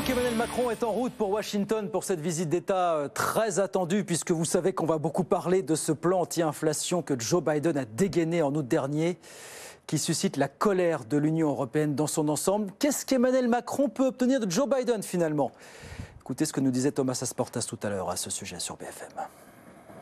Emmanuel Macron est en route pour Washington pour cette visite d'État très attendue, puisque vous savez qu'on va beaucoup parler de ce plan anti-inflation que Joe Biden a dégainé en août dernier, qui suscite la colère de l'Union européenne dans son ensemble. Qu'est-ce qu'Emmanuel Macron peut obtenir de Joe Biden finalement? Écoutez ce que nous disait Thomas Asportas tout à l'heure à ce sujet sur BFM.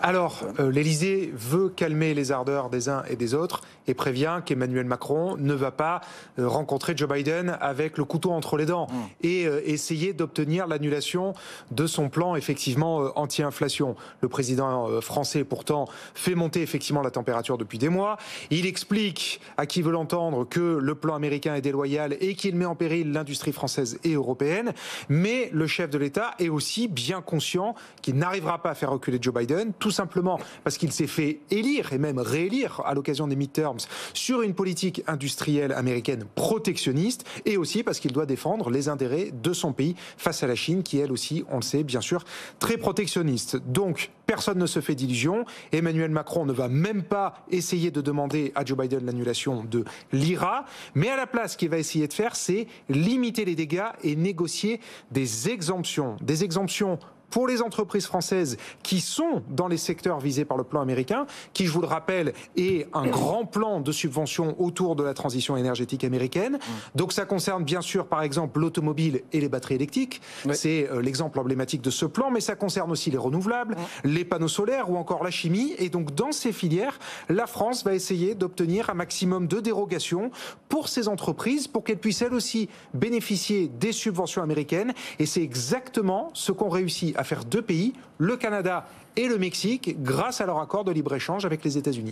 Alors, l'Élysée veut calmer les ardeurs des uns et des autres et prévient qu'Emmanuel Macron ne va pas rencontrer Joe Biden avec le couteau entre les dents et essayer d'obtenir l'annulation de son plan effectivement anti-inflation. Le président français pourtant fait monter effectivement la température depuis des mois. Il explique à qui veut l'entendre que le plan américain est déloyal et qu'il met en péril l'industrie française et européenne. Mais le chef de l'État est aussi bien conscient qu'il n'arrivera pas à faire reculer Joe Biden, tout simplement parce qu'il s'est fait élire et même réélire à l'occasion des midterms sur une politique industrielle américaine protectionniste, et aussi parce qu'il doit défendre les intérêts de son pays face à la Chine qui, elle aussi, on le sait, bien sûr, très protectionniste. Donc, personne ne se fait d'illusions. Emmanuel Macron ne va même pas essayer de demander à Joe Biden l'annulation de l'IRA, mais à la place, ce qu'il va essayer de faire, c'est limiter les dégâts et négocier des exemptions. Des exemptions pour les entreprises françaises qui sont dans les secteurs visés par le plan américain, qui, je vous le rappelle, est un grand plan de subvention autour de la transition énergétique américaine. Donc ça concerne bien sûr, par exemple, l'automobile et les batteries électriques. Ouais. C'est l'exemple emblématique de ce plan, mais ça concerne aussi les renouvelables, les panneaux solaires ou encore la chimie. Et donc dans ces filières, la France va essayer d'obtenir un maximum de dérogations pour ces entreprises, pour qu'elles puissent elles aussi bénéficier des subventions américaines. Et c'est exactement ce qu'ont réussi à faire deux pays, le Canada et le Mexique, grâce à leur accord de libre-échange avec les États-Unis.